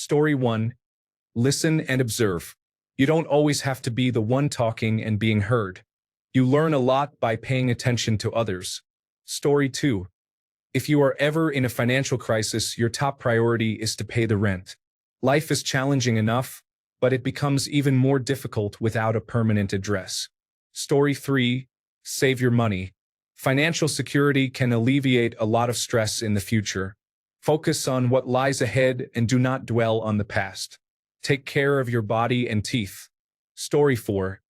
Story 1. Listen and observe. You don't always have to be the one talking and being heard. You learn a lot by paying attention to others. Story 2. If you are ever in a financial crisis, your top priority is to pay the rent. Life is challenging enough, but it becomes even more difficult without a permanent address. Story 3. Save your money. Financial security can alleviate a lot of stress in the future. Focus on what lies ahead and do not dwell on the past. Take care of your body and teeth. Story 4.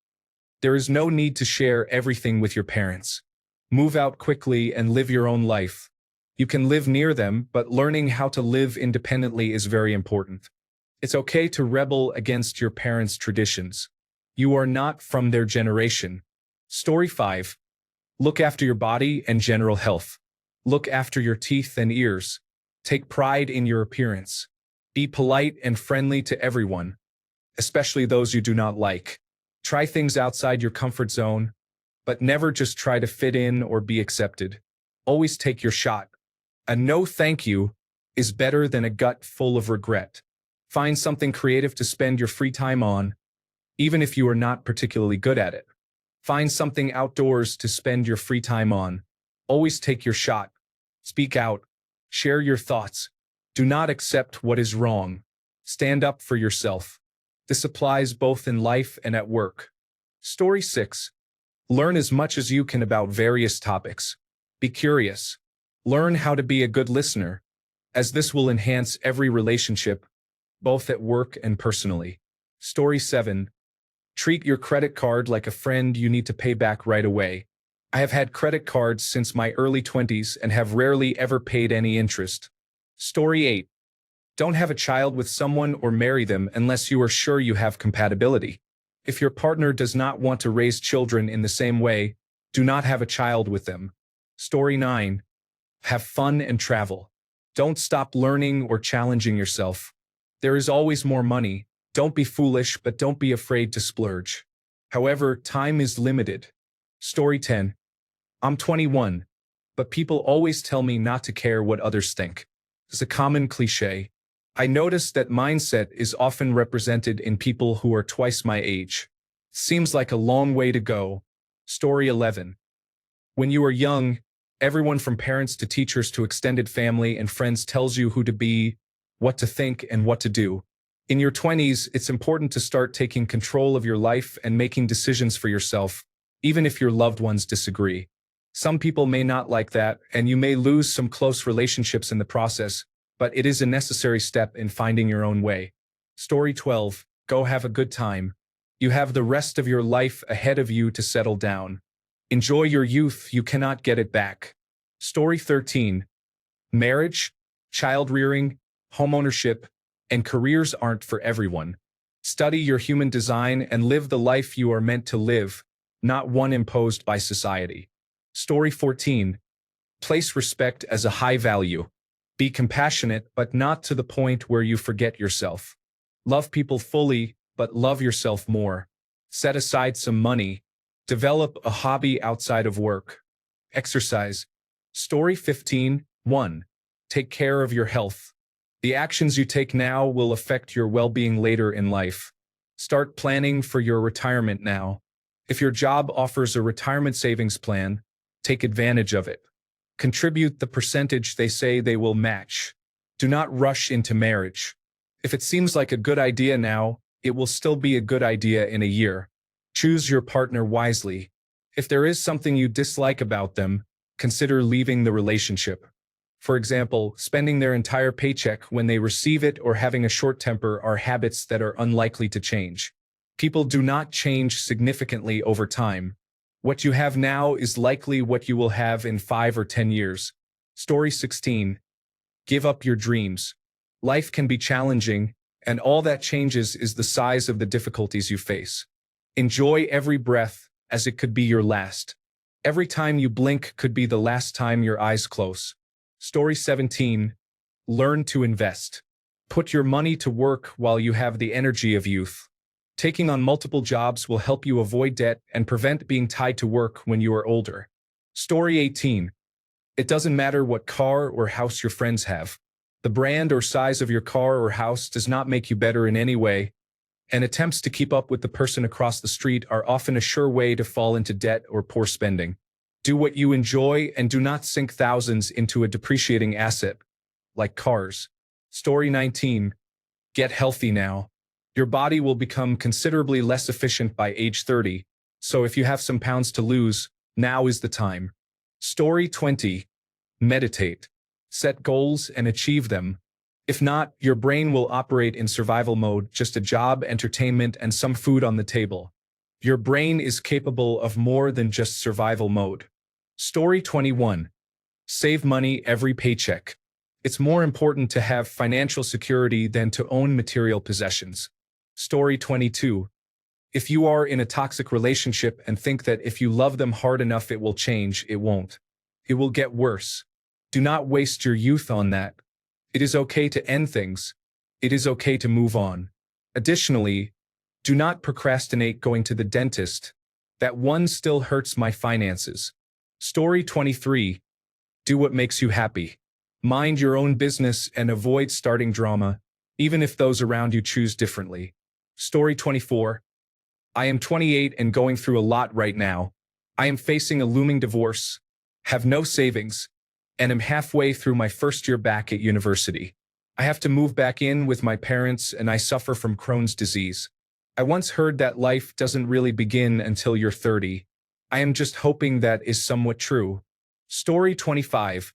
There is no need to share everything with your parents. Move out quickly and live your own life. You can live near them, but learning how to live independently is very important. It's okay to rebel against your parents' traditions. You are not from their generation. Story 5. Look after your body and general health. Look after your teeth and ears. Take pride in your appearance. Be polite and friendly to everyone, especially those you do not like. Try things outside your comfort zone, but never just try to fit in or be accepted. Always take your shot. A no thank you is better than a gut full of regret. Find something creative to spend your free time on, even if you are not particularly good at it. Find something outdoors to spend your free time on. Always take your shot. Speak out. Share your thoughts. Do not accept what is wrong. Stand up for yourself. This applies both in life and at work. Story 6. Learn as much as you can about various topics. Be curious. Learn how to be a good listener, as this will enhance every relationship, both at work and personally. Story 7. Treat your credit card like a friend you need to pay back right away. I have had credit cards since my early 20s and have rarely ever paid any interest. Story 8. Don't have a child with someone or marry them unless you are sure you have compatibility. If your partner does not want to raise children in the same way, do not have a child with them. Story 9. Have fun and travel. Don't stop learning or challenging yourself. There is always more money. Don't be foolish, but don't be afraid to splurge. However, time is limited. Story 10. I'm 21, but people always tell me not to care what others think. It's a common cliché. I notice that mindset is often represented in people who are twice my age. Seems like a long way to go. Story 11. When you are young, everyone from parents to teachers to extended family and friends tells you who to be, what to think, and what to do. In your 20s, it's important to start taking control of your life and making decisions for yourself, even if your loved ones disagree. Some people may not like that, and you may lose some close relationships in the process, but it is a necessary step in finding your own way. Story 12. Go have a good time. You have the rest of your life ahead of you to settle down. Enjoy your youth, you cannot get it back. Story 13. Marriage, child-rearing, homeownership, and careers aren't for everyone. Study your human design and live the life you are meant to live, not one imposed by society. Story 14. Place respect as a high value. Be compassionate, but not to the point where you forget yourself. Love people fully, but love yourself more. Set aside some money. Develop a hobby outside of work. Exercise. Story 15. 1. Take care of your health. The actions you take now will affect your well-being later in life. Start planning for your retirement now. If your job offers a retirement savings plan, take advantage of it. Contribute the percentage they say they will match. Do not rush into marriage. If it seems like a good idea now, it will still be a good idea in a year. Choose your partner wisely. If there is something you dislike about them, consider leaving the relationship. For example, spending their entire paycheck when they receive it or having a short temper are habits that are unlikely to change. People do not change significantly over time. What you have now is likely what you will have in 5 or 10 years. Story 16. Give up your dreams. Life can be challenging, and all that changes is the size of the difficulties you face. Enjoy every breath, as it could be your last. Every time you blink could be the last time your eyes close. Story 17. Learn to invest. Put your money to work while you have the energy of youth. Taking on multiple jobs will help you avoid debt and prevent being tied to work when you are older. Story 18. It doesn't matter what car or house your friends have. The brand or size of your car or house does not make you better in any way, and attempts to keep up with the person across the street are often a sure way to fall into debt or poor spending. Do what you enjoy and do not sink thousands into a depreciating asset, like cars. Story 19. Get healthy now. Your body will become considerably less efficient by age 30, so if you have some pounds to lose, now is the time. Story 20. Meditate. Set goals and achieve them. If not, your brain will operate in survival mode, just a job, entertainment, and some food on the table. Your brain is capable of more than just survival mode. Story 21. Save money every paycheck. It's more important to have financial security than to own material possessions. Story 22. If you are in a toxic relationship and think that if you love them hard enough it will change, it won't. It will get worse. Do not waste your youth on that. It is okay to end things. It is okay to move on. Additionally, do not procrastinate going to the dentist. That one still hurts my finances. Story 23. Do what makes you happy. Mind your own business and avoid starting drama, even if those around you choose differently. Story 24. I am 28 and going through a lot right now. I am facing a looming divorce, have no savings, and am halfway through my first year back at university. I have to move back in with my parents and I suffer from Crohn's disease. I once heard that life doesn't really begin until you're 30. I am just hoping that is somewhat true. Story 25.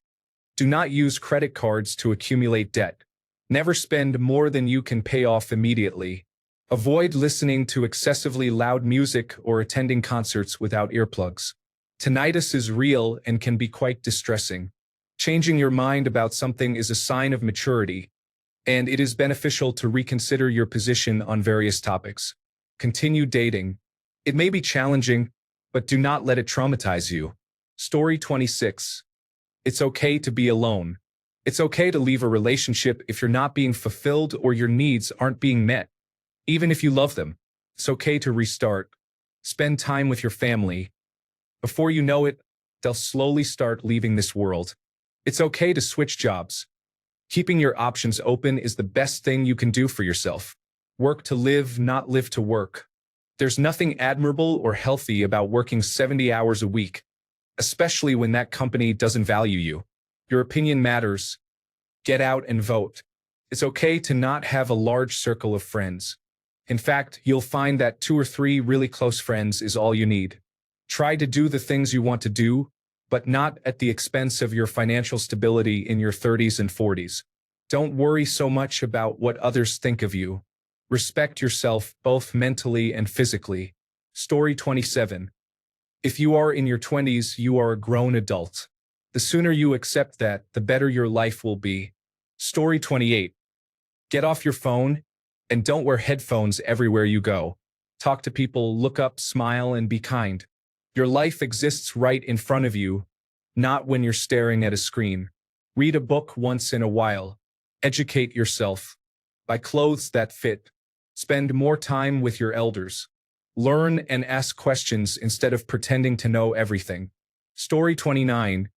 Do not use credit cards to accumulate debt. Never spend more than you can pay off immediately. Avoid listening to excessively loud music or attending concerts without earplugs. Tinnitus is real and can be quite distressing. Changing your mind about something is a sign of maturity, and it is beneficial to reconsider your position on various topics. Continue dating. It may be challenging, but do not let it traumatize you. Story 26. It's okay to be alone. It's okay to leave a relationship if you're not being fulfilled or your needs aren't being met. Even if you love them, it's okay to restart. Spend time with your family. Before you know it, they'll slowly start leaving this world. It's okay to switch jobs. Keeping your options open is the best thing you can do for yourself. Work to live, not live to work. There's nothing admirable or healthy about working 70 hours a week, especially when that company doesn't value you. Your opinion matters. Get out and vote. It's okay to not have a large circle of friends. In fact, you'll find that 2 or 3 really close friends is all you need. Try to do the things you want to do, but not at the expense of your financial stability in your 30s and 40s. Don't worry so much about what others think of you. Respect yourself both mentally and physically. Story 27. If you are in your 20s, you are a grown adult. The sooner you accept that, the better your life will be. Story 28. Get off your phone and don't wear headphones everywhere you go. Talk to people, look up, smile, and be kind. Your life exists right in front of you, not when you're staring at a screen. Read a book once in a while. Educate yourself. Buy clothes that fit. Spend more time with your elders. Learn and ask questions instead of pretending to know everything. Story 29.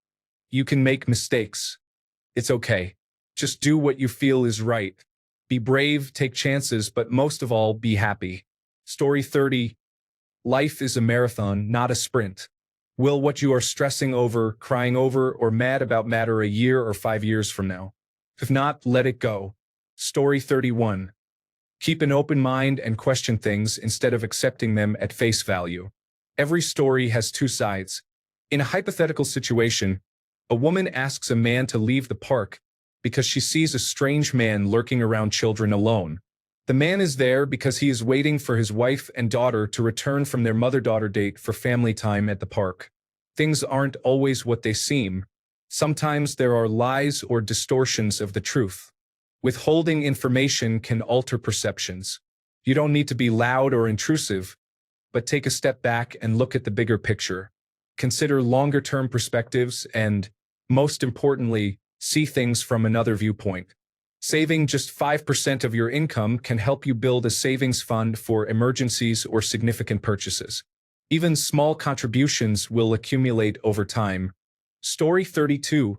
You can make mistakes. It's okay. Just do what you feel is right. Be brave, take chances, but most of all, be happy. Story 30. Life is a marathon, not a sprint. Will what you are stressing over, crying over, or mad about matter a year or 5 years from now? If not, let it go. Story 31. Keep an open mind and question things instead of accepting them at face value. Every story has 2 sides. In a hypothetical situation, a woman asks a man to leave the park because she sees a strange man lurking around children alone. The man is there because he is waiting for his wife and daughter to return from their mother-daughter date for family time at the park. Things aren't always what they seem. Sometimes there are lies or distortions of the truth. Withholding information can alter perceptions. You don't need to be loud or intrusive, but take a step back and look at the bigger picture. Consider longer-term perspectives and, most importantly, see things from another viewpoint. Saving just 5% of your income can help you build a savings fund for emergencies or significant purchases. Even small contributions will accumulate over time. Story 32.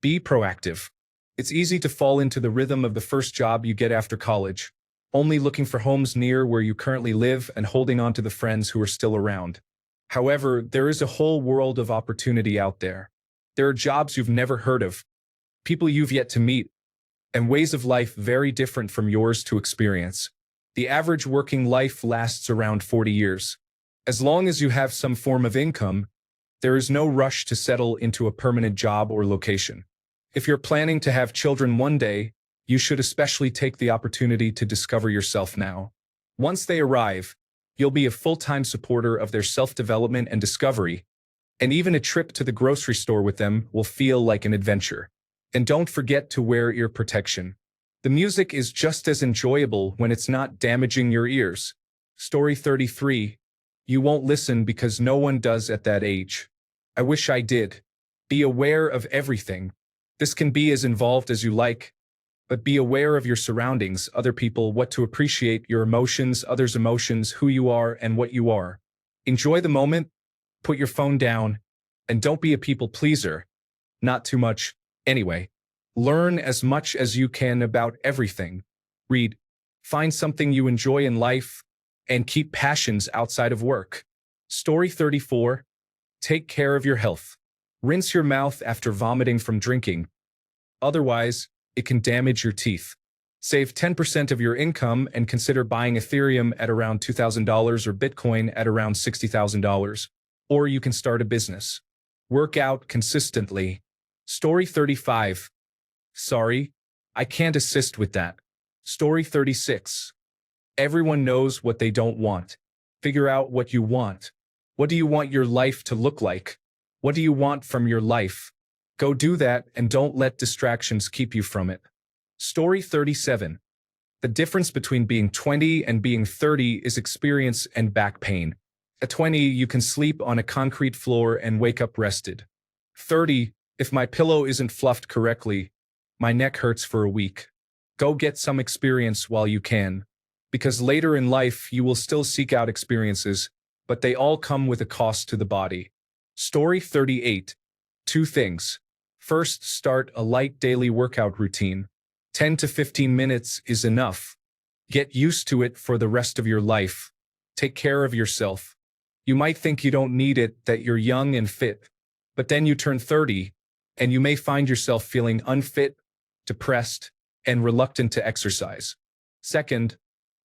Be proactive. It's easy to fall into the rhythm of the first job you get after college, only looking for homes near where you currently live and holding on to the friends who are still around. However, there is a whole world of opportunity out there. There are jobs you've never heard of, people you've yet to meet, and ways of life very different from yours to experience. The average working life lasts around 40 years. As long as you have some form of income, there is no rush to settle into a permanent job or location. If you're planning to have children one day, you should especially take the opportunity to discover yourself now. Once they arrive, you'll be a full-time supporter of their self-development and discovery, and even a trip to the grocery store with them will feel like an adventure. And don't forget to wear ear protection. The music is just as enjoyable when it's not damaging your ears. Story 33. You won't listen because no one does at that age. I wish I did. Be aware of everything. This can be as involved as you like, but be aware of your surroundings, other people, what to appreciate, your emotions, others' emotions, who you are and what you are. Enjoy the moment, put your phone down, and don't be a people pleaser. Not too much, anyway. Learn as much as you can about everything. Read, find something you enjoy in life, and keep passions outside of work. Story 34. Take care of your health. Rinse your mouth after vomiting from drinking. Otherwise, it can damage your teeth. Save 10% of your income and consider buying Ethereum at around $2,000 or Bitcoin at around $60,000. Or you can start a business. Work out consistently. Story 35. Sorry, I can't assist with that. Story 36. Everyone knows what they don't want. Figure out what you want. What do you want your life to look like? What do you want from your life? Go do that and don't let distractions keep you from it. Story 37. The difference between being 20 and being 30 is experience and back pain. At 20, you can sleep on a concrete floor and wake up rested. 30, if my pillow isn't fluffed correctly, my neck hurts for a week. Go get some experience while you can, because later in life you will still seek out experiences, but they all come with a cost to the body. Story 38. 2 things. First, start a light daily workout routine. 10 to 15 minutes is enough. Get used to it for the rest of your life. Take care of yourself. You might think you don't need it, that you're young and fit, but then you turn 30, and you may find yourself feeling unfit, depressed, and reluctant to exercise. Second,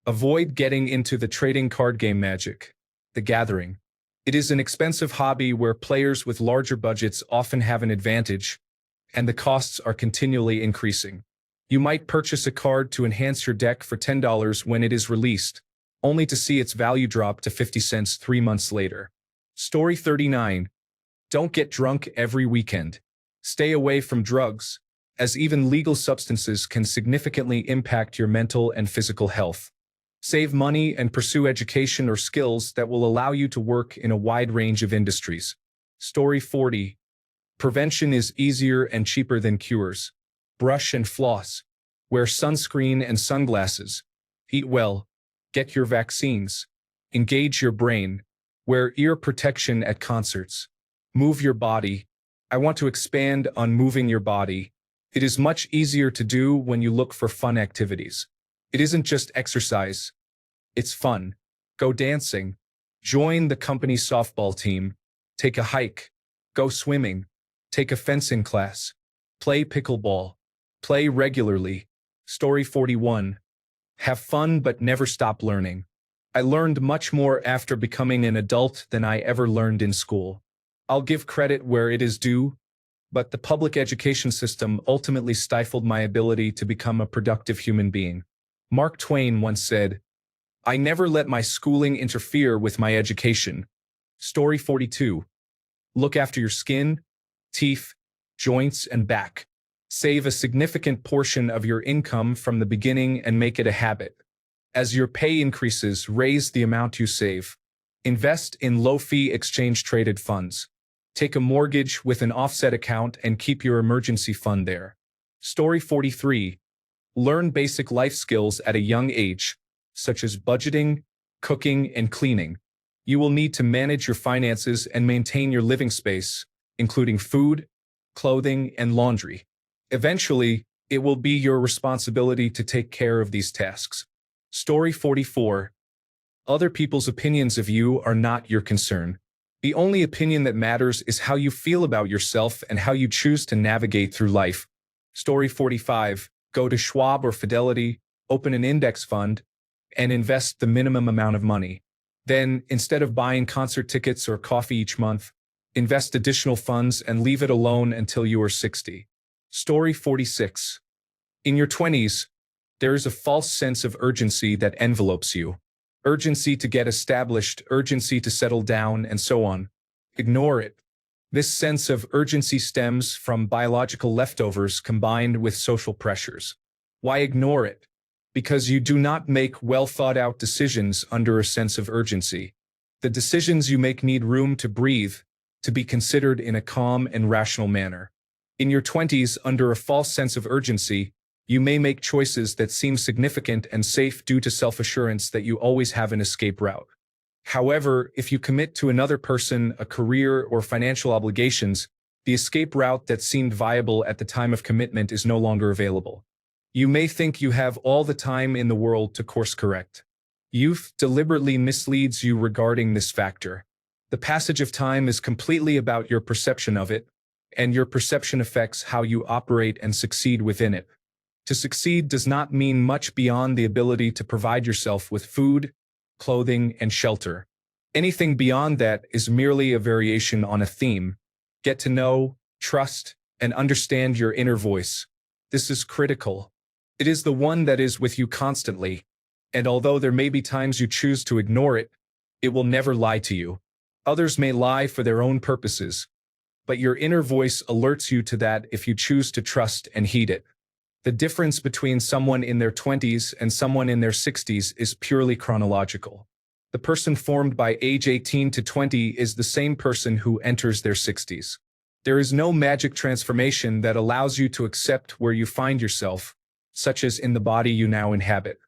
avoid getting into the trading card game Magic, the Gathering. It is an expensive hobby where players with larger budgets often have an advantage, and the costs are continually increasing. You might purchase a card to enhance your deck for $10 when it is released, only to see its value drop to 50 cents 3 months later. Story 39. Don't get drunk every weekend. Stay away from drugs, as even legal substances can significantly impact your mental and physical health. Save money and pursue education or skills that will allow you to work in a wide range of industries. Story 40. Prevention is easier and cheaper than cures. Brush and floss. Wear sunscreen and sunglasses. Eat well. Get your vaccines. Engage your brain. Wear ear protection at concerts. Move your body. I want to expand on moving your body. It is much easier to do when you look for fun activities. It isn't just exercise. It's fun. Go dancing. Join the company softball team. Take a hike. Go swimming. Take a fencing class. Play pickleball. Play regularly. Story 41. Have fun but never stop learning. I learned much more after becoming an adult than I ever learned in school. I'll give credit where it is due, but the public education system ultimately stifled my ability to become a productive human being. Mark Twain once said, "I never let my schooling interfere with my education." Story 42. Look after your skin, teeth, joints, and back. Save a significant portion of your income from the beginning and make it a habit. As your pay increases, raise the amount you save. Invest in low-fee exchange-traded funds. Take a mortgage with an offset account and keep your emergency fund there. Story 43. Learn basic life skills at a young age, such as budgeting, cooking, and cleaning. You will need to manage your finances and maintain your living space, including food, clothing, and laundry. Eventually, It will be your responsibility to take care of these tasks. Story 44. Other people's opinions of you are not your concern. The only opinion that matters is how you feel about yourself and how you choose to navigate through life. Story 45. Go to Schwab or Fidelity, open an index fund, and invest the minimum amount of money. Then, instead of buying concert tickets or coffee each month, invest additional funds and leave it alone until you are 60. Story 46. In your 20s, there is a false sense of urgency that envelopes you. Urgency to get established, urgency to settle down, and so on. Ignore it. This sense of urgency stems from biological leftovers combined with social pressures. Why ignore it? Because you do not make well-thought-out decisions under a sense of urgency. The decisions you make need room to breathe, to be considered in a calm and rational manner. In your 20s, under a false sense of urgency, you may make choices that seem significant and safe due to self-assurance that you always have an escape route. However, if you commit to another person, a career, or financial obligations, the escape route that seemed viable at the time of commitment is no longer available. You may think you have all the time in the world to course correct. Youth deliberately misleads you regarding this factor. The passage of time is completely about your perception of it, and your perception affects how you operate and succeed within it. To succeed does not mean much beyond the ability to provide yourself with food, clothing, and shelter. Anything beyond that is merely a variation on a theme. Get to know, trust, and understand your inner voice. This is critical. It is the one that is with you constantly, and although there may be times you choose to ignore it, it will never lie to you. Others may lie for their own purposes, but your inner voice alerts you to that if you choose to trust and heed it. The difference between someone in their 20s and someone in their 60s is purely chronological. The person formed by age 18 to 20 is the same person who enters their 60s. There is no magic transformation that allows you to accept where you find yourself, such as in the body you now inhabit.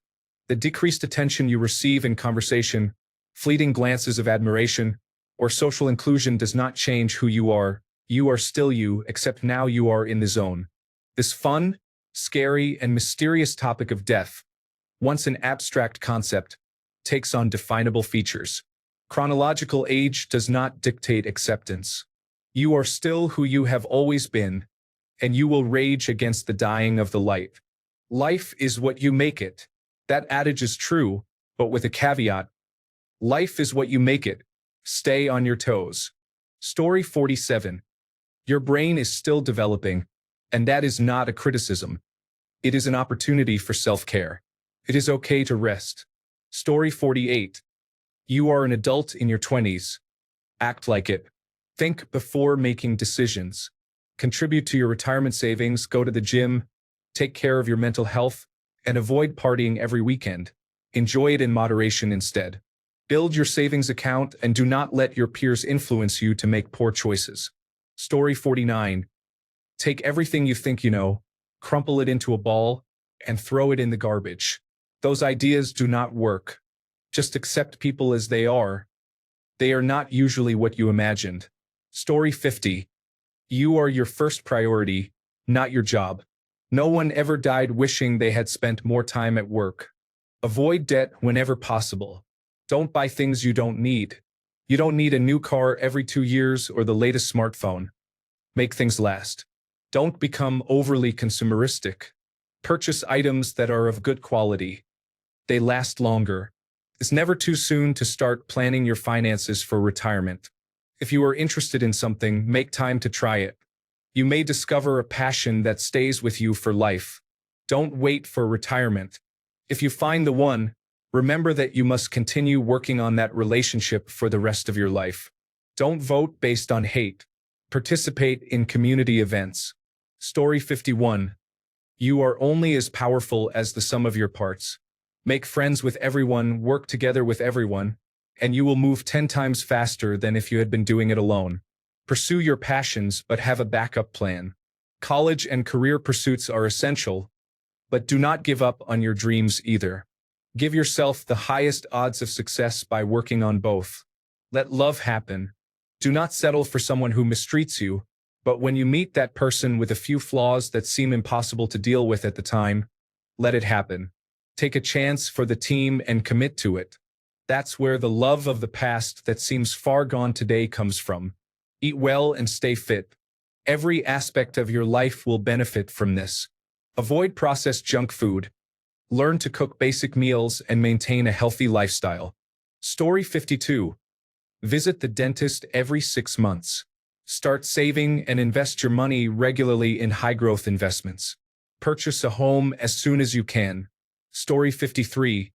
The decreased attention you receive in conversation, fleeting glances of admiration, or social inclusion does not change who you are. You are still you, except now you are in the zone. This fun, scary, and mysterious topic of death, once an abstract concept, takes on definable features. Chronological age does not dictate acceptance. You are still who you have always been, and you will rage against the dying of the light. Life is what you make it. That adage is true, but with a caveat. Life is what you make it. Stay on your toes. Story 47. Your brain is still developing, and that is not a criticism. It is an opportunity for self-care. It is okay to rest. Story 48. You are an adult in your 20s. Act like it. Think before making decisions. Contribute to your retirement savings, go to the gym, take care of your mental health, and avoid partying every weekend. Enjoy it in moderation instead. Build your savings account and do not let your peers influence you to make poor choices. Story 49. Take everything you think you know, crumple it into a ball, and throw it in the garbage. Those ideas do not work. Just accept people as they are. They are not usually what you imagined. Story 50. You are your first priority, not your job. No one ever died wishing they had spent more time at work. Avoid debt whenever possible. Don't buy things you don't need. You don't need a new car every 2 years or the latest smartphone. Make things last. Don't become overly consumeristic. Purchase items that are of good quality. They last longer. It's never too soon to start planning your finances for retirement. If you are interested in something, make time to try it. You may discover a passion that stays with you for life. Don't wait for retirement. If you find the one, remember that you must continue working on that relationship for the rest of your life. Don't vote based on hate. Participate in community events. Story 51. You are only as powerful as the sum of your parts. Make friends with everyone, work together with everyone, and you will move 10 times faster than if you had been doing it alone. Pursue your passions, but have a backup plan. College and career pursuits are essential, but do not give up on your dreams either. Give yourself the highest odds of success by working on both. Let love happen. Do not settle for someone who mistreats you, But when you meet that person with a few flaws that seem impossible to deal with at the time, let it happen. Take a chance for the team and commit to it. That's where the love of the past that seems far gone today comes from. Eat well and stay fit. Every aspect of your life will benefit from this. Avoid processed junk food. Learn to cook basic meals and maintain a healthy lifestyle. Story 52. Visit the dentist every 6 months. Start saving and invest your money regularly in high-growth investments. Purchase a home as soon as you can. Story 53.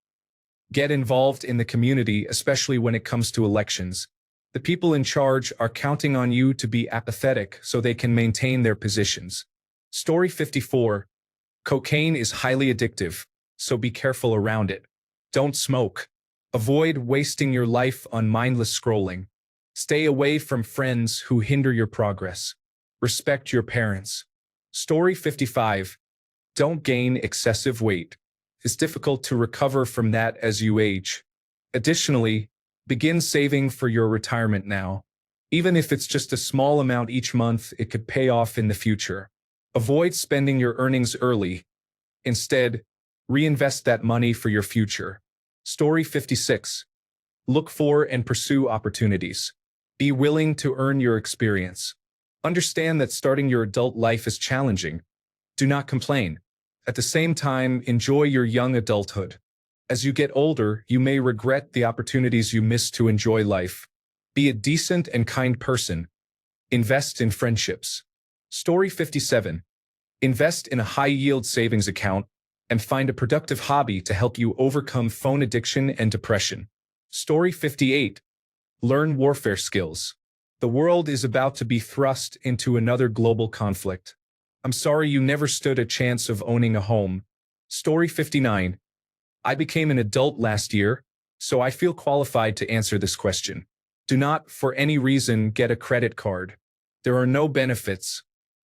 Get involved in the community, especially when it comes to elections. The people in charge are counting on you to be apathetic so they can maintain their positions. Story 54. Cocaine is highly addictive, so be careful around it. Don't smoke. Avoid wasting your life on mindless scrolling. Stay away from friends who hinder your progress. Respect your parents. Story 55. Don't gain excessive weight. It's difficult to recover from that as you age. Additionally, begin saving for your retirement now. Even if it's just a small amount each month, it could pay off in the future. Avoid spending your earnings early. Instead, reinvest that money for your future. Story 56. Look for and pursue opportunities. Be willing to earn your experience. Understand that starting your adult life is challenging. Do not complain. At the same time, enjoy your young adulthood. As you get older, you may regret the opportunities you missed to enjoy life. Be a decent and kind person. Invest in friendships. Story 57. Invest in a high-yield savings account and find a productive hobby to help you overcome phone addiction and depression. Story 58. Learn warfare skills. The world is about to be thrust into another global conflict. I'm sorry you never stood a chance of owning a home. Story 59. I became an adult last year, so I feel qualified to answer this question. Do not, for any reason, get a credit card. There are no benefits.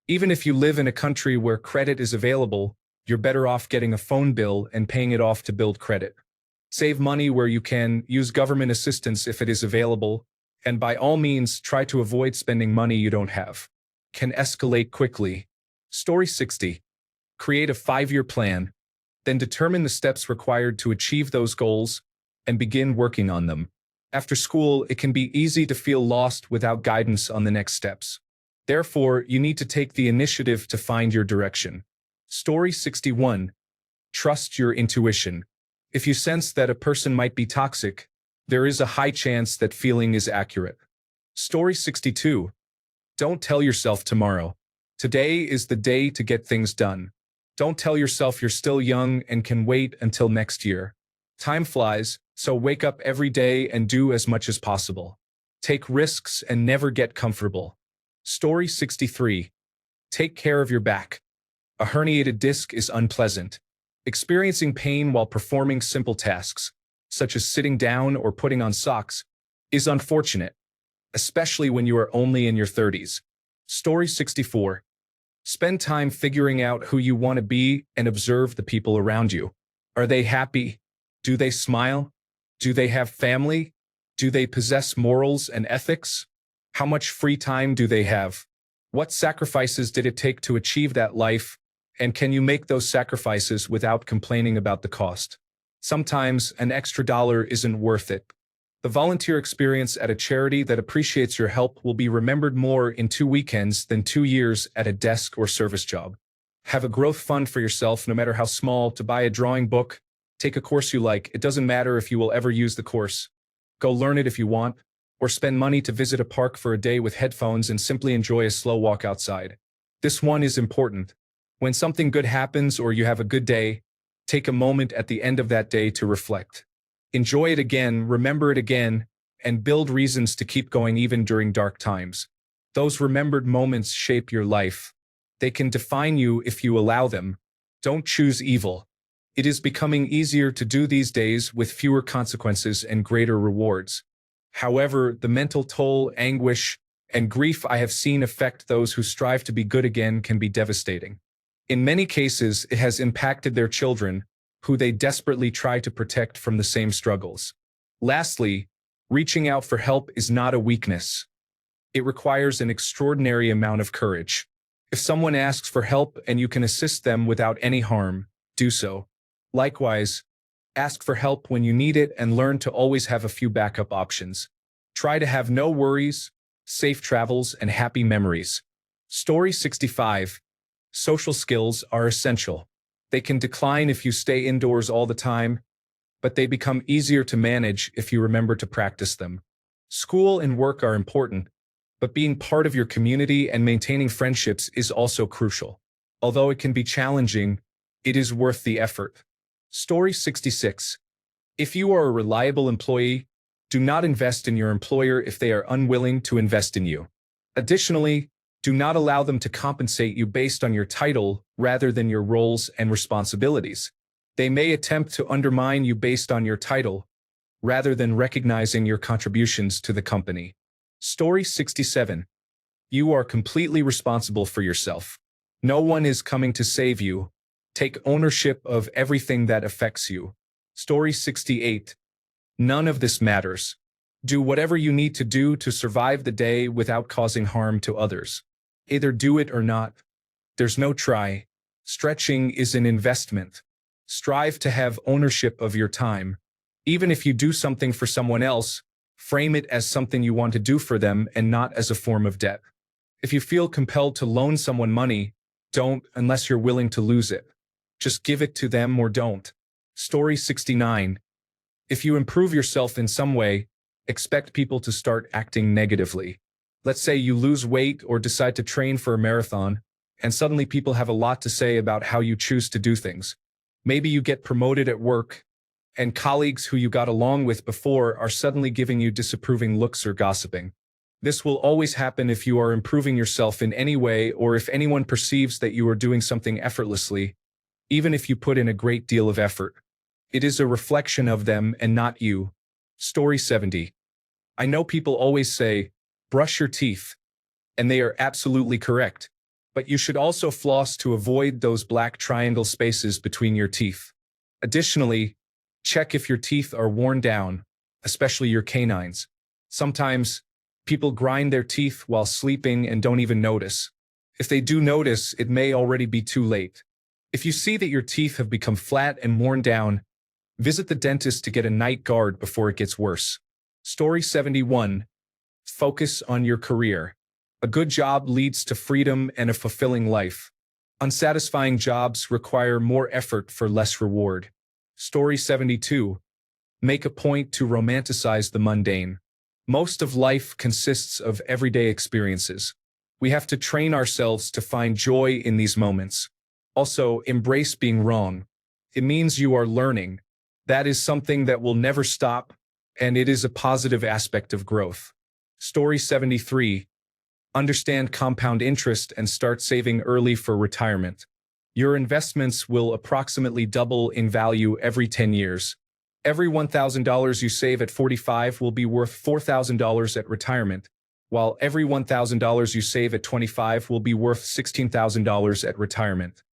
Even if you live in a country where credit is available, you're better off getting a phone bill and paying it off to build credit. Save money where you can, use government assistance if it is available, and by all means try to avoid spending money you don't have. Can escalate quickly. Story 60. Create a 5-year plan, then determine the steps required to achieve those goals and begin working on them. After school, it can be easy to feel lost without guidance on the next steps. Therefore, you need to take the initiative to find your direction. Story 61. Trust your intuition. If you sense that a person might be toxic, there is a high chance that feeling is accurate. Story 62. Don't tell yourself tomorrow. Today is the day to get things done. Don't tell yourself you're still young and can wait until next year. Time flies, so wake up every day and do as much as possible. Take risks and never get comfortable. Story 63. Take care of your back. A herniated disc is unpleasant. Experiencing pain while performing simple tasks, such as sitting down or putting on socks, is unfortunate, especially when you are only in your 30s. Story 64. Spend time figuring out who you want to be and observe the people around you. Are they happy? Do they smile? Do they have family? Do they possess morals and ethics? How much free time do they have? What sacrifices did it take to achieve that life? And can you make those sacrifices without complaining about the cost? Sometimes an extra dollar isn't worth it. The volunteer experience at a charity that appreciates your help will be remembered more in 2 weekends than 2 years at a desk or service job. Have a growth fund for yourself, no matter how small, to buy a drawing book. Take a course you like. It doesn't matter if you will ever use the course. Go learn it if you want, or spend money to visit a park for a day with headphones and simply enjoy a slow walk outside. This one is important. When something good happens or you have a good day, take a moment at the end of that day to reflect. Enjoy it again, remember it again, and build reasons to keep going even during dark times. Those remembered moments shape your life. They can define you if you allow them. Don't choose evil. It is becoming easier to do these days with fewer consequences and greater rewards. However, the mental toll, anguish, and grief I have seen affect those who strive to be good again can be devastating. In many cases, it has impacted their children, who they desperately try to protect from the same struggles. Lastly, reaching out for help is not a weakness. It requires an extraordinary amount of courage. If someone asks for help and you can assist them without any harm, do so. Likewise, ask for help when you need it and learn to always have a few backup options. Try to have no worries, safe travels, and happy memories. Story 65. Social skills are essential. They can decline if you stay indoors all the time, but they become easier to manage if you remember to practice them. School and work are important, but being part of your community and maintaining friendships is also crucial. Although it can be challenging, it is worth the effort. Story 66. If you are a reliable employee, do not invest in your employer if they are unwilling to invest in you. Additionally, do not allow them to compensate you based on your title rather than your roles and responsibilities. They may attempt to undermine you based on your title rather than recognizing your contributions to the company. Story 67. You are completely responsible for yourself. No one is coming to save you. Take ownership of everything that affects you. Story 68. None of this matters. Do whatever you need to do to survive the day without causing harm to others. Either do it or not. There's no try. Stretching is an investment. Strive to have ownership of your time. Even if you do something for someone else, frame it as something you want to do for them and not as a form of debt. If you feel compelled to loan someone money, don't unless you're willing to lose it. Just give it to them or don't. Story 69. If you improve yourself in some way, expect people to start acting negatively. Let's say you lose weight or decide to train for a marathon, and suddenly people have a lot to say about how you choose to do things. Maybe you get promoted at work, and colleagues who you got along with before are suddenly giving you disapproving looks or gossiping. This will always happen if you are improving yourself in any way or if anyone perceives that you are doing something effortlessly, even if you put in a great deal of effort. It is a reflection of them and not you. Story 70. I know people always say, brush your teeth, and they are absolutely correct. But you should also floss to avoid those black triangle spaces between your teeth. Additionally, check if your teeth are worn down, especially your canines. Sometimes, people grind their teeth while sleeping and don't even notice. If they do notice, it may already be too late. If you see that your teeth have become flat and worn down, visit the dentist to get a night guard before it gets worse. Story 71. Focus on your career. A good job leads to freedom and a fulfilling life. Unsatisfying jobs require more effort for less reward. Story 72. Make a point to romanticize the mundane. Most of life consists of everyday experiences. We have to train ourselves to find joy in these moments. Also, embrace being wrong. It means you are learning. That is something that will never stop, and it is a positive aspect of growth. Story 73. Understand compound interest and start saving early for retirement. Your investments will approximately double in value every 10 years. Every $1,000 you save at 45 will be worth $4,000 at retirement, while every $1,000 you save at 25 will be worth $16,000 at retirement.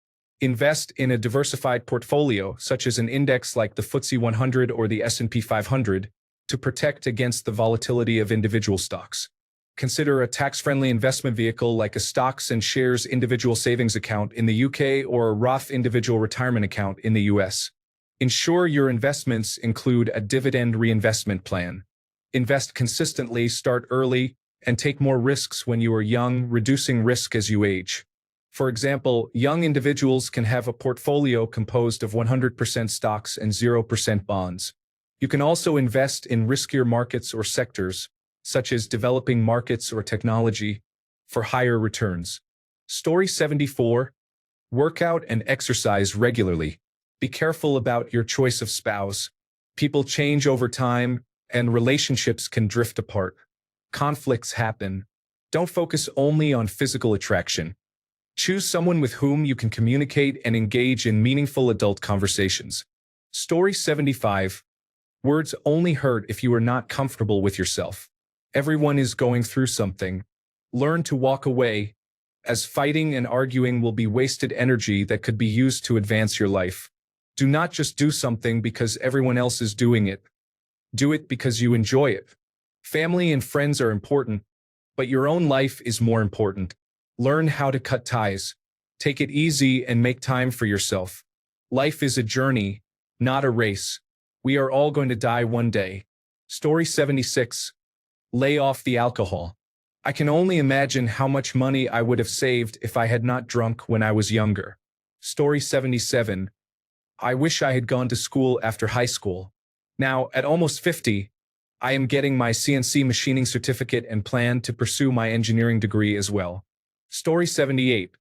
Invest in a diversified portfolio, such as an index like the FTSE 100 or the S&P 500, to protect against the volatility of individual stocks. Consider a tax-friendly investment vehicle like a stocks and shares individual savings account in the UK or a Roth individual retirement account in the US. Ensure your investments include a dividend reinvestment plan. Invest consistently, start early, and take more risks when you are young, reducing risk as you age. For example, young individuals can have a portfolio composed of 100% stocks and 0% bonds. You can also invest in riskier markets or sectors, such as developing markets or technology, for higher returns. Story 74. Work out and exercise regularly. Be careful about your choice of spouse. People change over time, and relationships can drift apart. Conflicts happen. Don't focus only on physical attraction. Choose someone with whom you can communicate and engage in meaningful adult conversations. Story 75. Words only hurt if you are not comfortable with yourself. Everyone is going through something. Learn to walk away, as fighting and arguing will be wasted energy that could be used to advance your life. Do not just do something because everyone else is doing it. Do it because you enjoy it. Family and friends are important, But your own life is more important. Learn how to cut ties. Take it easy and make time for yourself. Life is a journey, not a race. We are all going to die one day. Story 76. Lay off the alcohol. I can only imagine how much money I would have saved if I had not drunk when I was younger. Story 77. I wish I had gone to school after high school. Now, at almost 50, I am getting my CNC machining certificate and plan to pursue my engineering degree as well. Story 78.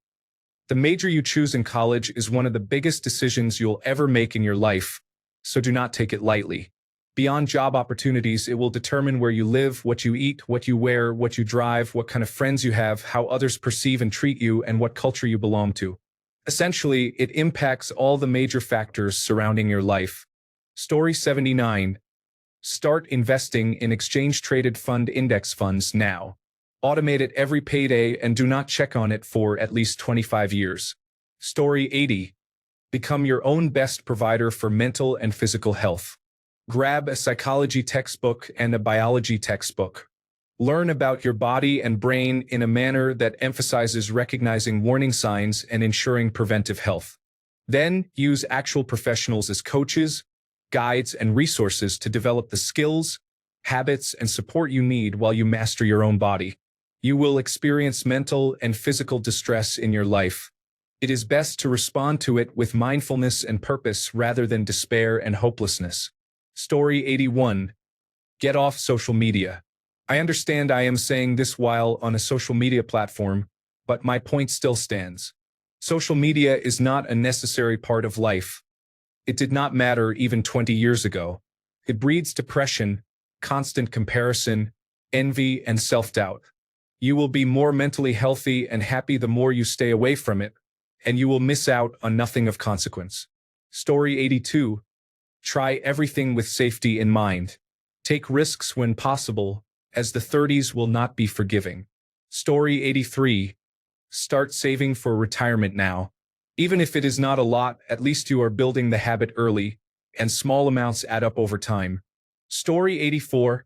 The major you choose in college is one of the biggest decisions you'll ever make in your life, so do not take it lightly. Beyond job opportunities, it will determine where you live, what you eat, what you wear, what you drive, what kind of friends you have, how others perceive and treat you, and what culture you belong to. Essentially, it impacts all the major factors surrounding your life. Story 79. Start investing in exchange-traded fund index funds now. Automate it every payday and do not check on it for at least 25 years. Story 80. Become your own best provider for mental and physical health. Grab a psychology textbook and a biology textbook. Learn about your body and brain in a manner that emphasizes recognizing warning signs and ensuring preventive health. Then use actual professionals as coaches, guides, and resources to develop the skills, habits, and support you need while you master your own body. You will experience mental and physical distress in your life. It is best to respond to it with mindfulness and purpose rather than despair and hopelessness. Story 81. Get off social media. I understand I am saying this while on a social media platform, but my point still stands. Social media is not a necessary part of life. It did not matter even 20 years ago. It breeds depression, constant comparison, envy, and self-doubt. You will be more mentally healthy and happy the more you stay away from it, and you will miss out on nothing of consequence. Story 82. Try everything with safety in mind. Take risks when possible, as the 30s will not be forgiving. Story 83. Start saving for retirement now. Even if it is not a lot, at least you are building the habit early, and small amounts add up over time. Story 84.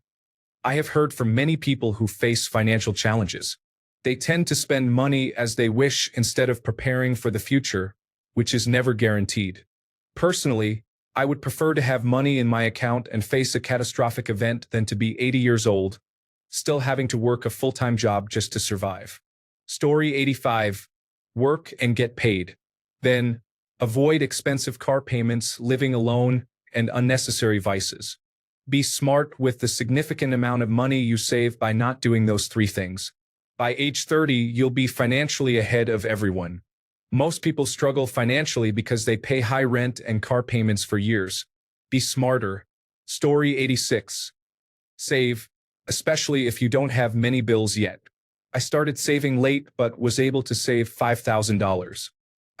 I have heard from many people who face financial challenges. They tend to spend money as they wish instead of preparing for the future, which is never guaranteed. Personally, I would prefer to have money in my account and face a catastrophic event than to be 80 years old, still having to work a full-time job just to survive. Story 85. Work and get paid. Then, avoid expensive car payments, living alone, and unnecessary vices. Be smart with the significant amount of money you save by not doing those three things. By age 30, you'll be financially ahead of everyone. Most people struggle financially because they pay high rent and car payments for years. Be smarter. Story 86. Save, especially if you don't have many bills yet. I started saving late but was able to save $5,000.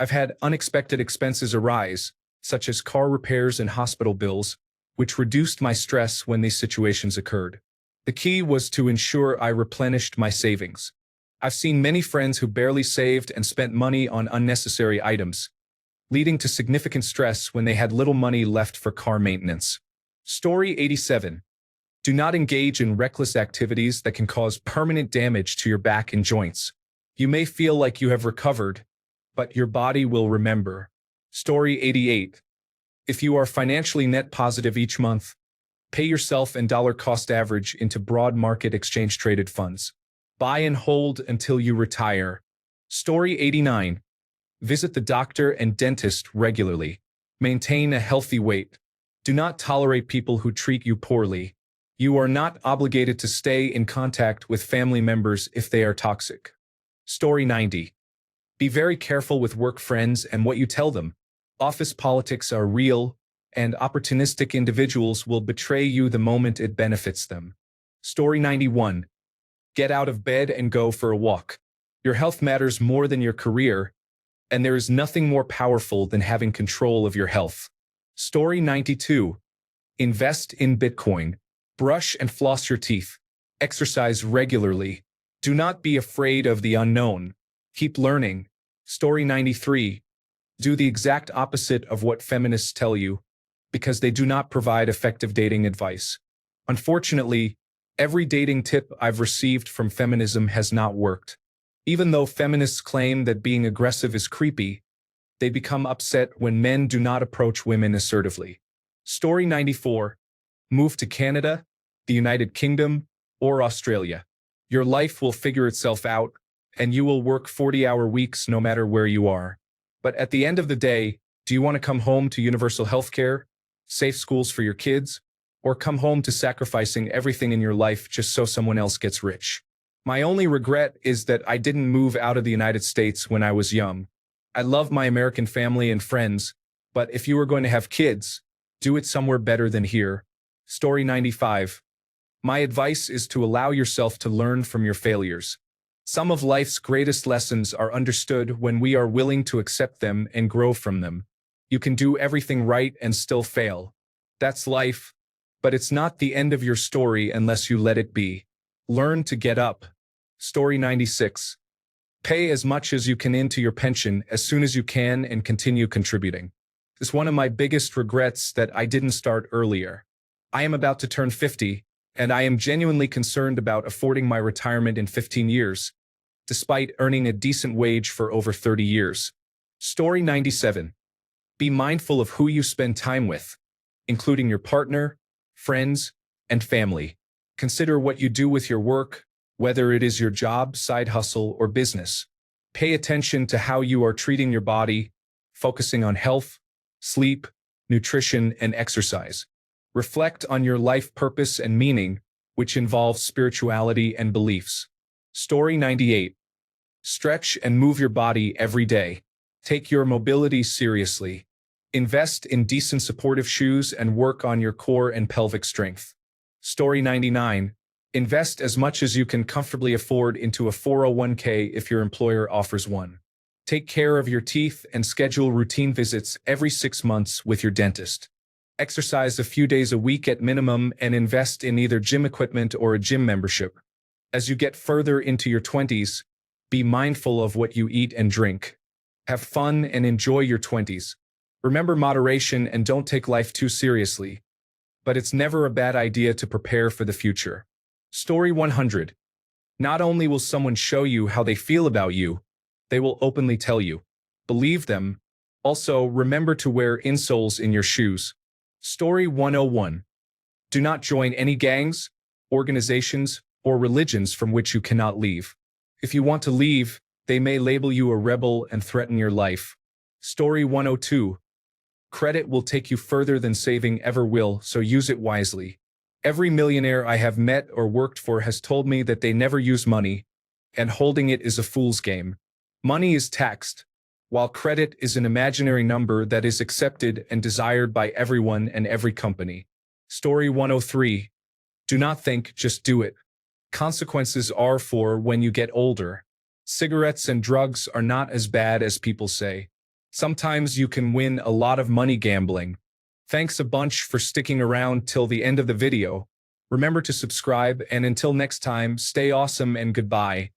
I've had unexpected expenses arise, such as car repairs and hospital bills, which reduced my stress when these situations occurred. The key was to ensure I replenished my savings. I've seen many friends who barely saved and spent money on unnecessary items, leading to significant stress when they had little money left for car maintenance. Story 87. Do not engage in reckless activities that can cause permanent damage to your back and joints. You may feel like you have recovered, but your body will remember. Story 88. If you are financially net positive each month, pay yourself and dollar cost average into broad market exchange traded funds. Buy and hold until you retire. Story 89. Visit the doctor and dentist regularly. Maintain a healthy weight. Do not tolerate people who treat you poorly. You are not obligated to stay in contact with family members if they are toxic. Story 90. Be very careful with work friends and what you tell them. Office politics are real, and opportunistic individuals will betray you the moment it benefits them. Story 91. Get out of bed and go for a walk. Your health matters more than your career, and there is nothing more powerful than having control of your health. Story 92. Invest in Bitcoin. Brush and floss your teeth. Exercise regularly. Do not be afraid of the unknown. Keep learning. Story 93. Do the exact opposite of what feminists tell you, because they do not provide effective dating advice. Unfortunately, Every dating tip I've received from feminism has not worked. Even though feminists claim that being aggressive is creepy, they become upset when men do not approach women assertively. Story 94. Move to Canada, the United Kingdom, or Australia. Your life will figure itself out, and you will work 40-hour weeks no matter where you are. But at the end of the day, do you want to come home to universal healthcare, safe schools for your kids, or come home to sacrificing everything in your life just so someone else gets rich? My only regret is that I didn't move out of the United States when I was young. I love my American family and friends, but if you are going to have kids, do it somewhere better than here. Story 95. My advice is to allow yourself to learn from your failures. Some of life's greatest lessons are understood when we are willing to accept them and grow from them. You can do everything right and still fail. That's life, but it's not the end of your story unless you let it be. Learn to get up. Story 96. Pay as much as you can into your pension as soon as you can and continue contributing. It's one of my biggest regrets that I didn't start earlier. I am about to turn 50, and I am genuinely concerned about affording my retirement in 15 years, despite earning a decent wage for over 30 years. Story 97. Be mindful of who you spend time with, including your partner, friends, and family. Consider what you do with your work, whether it is your job, side hustle, or business. Pay attention to how you are treating your body, focusing on health, sleep, nutrition, and exercise. Reflect on your life purpose and meaning, which involves spirituality and beliefs. Story 98. Stretch and move your body every day. Take your mobility seriously. Invest in decent supportive shoes and work on your core and pelvic strength. Story 99. Invest as much as you can comfortably afford into a 401k if your employer offers one. Take care of your teeth and schedule routine visits every 6 months with your dentist. Exercise a few days a week at minimum and invest in either gym equipment or a gym membership. As you get further into your 20s, be mindful of what you eat and drink. Have fun and enjoy your 20s. Remember moderation and don't take life too seriously. But it's never a bad idea to prepare for the future. Story 100. Not only will someone show you how they feel about you, they will openly tell you. Believe them. Also, remember to wear insoles in your shoes. Story 101. Do not join any gangs, organizations, or religions from which you cannot leave. If you want to leave, they may label you a rebel and threaten your life. Story 102. Credit will take you further than saving ever will, so use it wisely. Every millionaire I have met or worked for has told me that they never use money, and holding it is a fool's game. Money is taxed, while credit is an imaginary number that is accepted and desired by everyone and every company. Story 103. Do not think, just do it. Consequences are for when you get older. Cigarettes and drugs are not as bad as people say. Sometimes you can win a lot of money gambling. Thanks a bunch for sticking around till the end of the video. Remember to subscribe, and until next time, stay awesome and goodbye.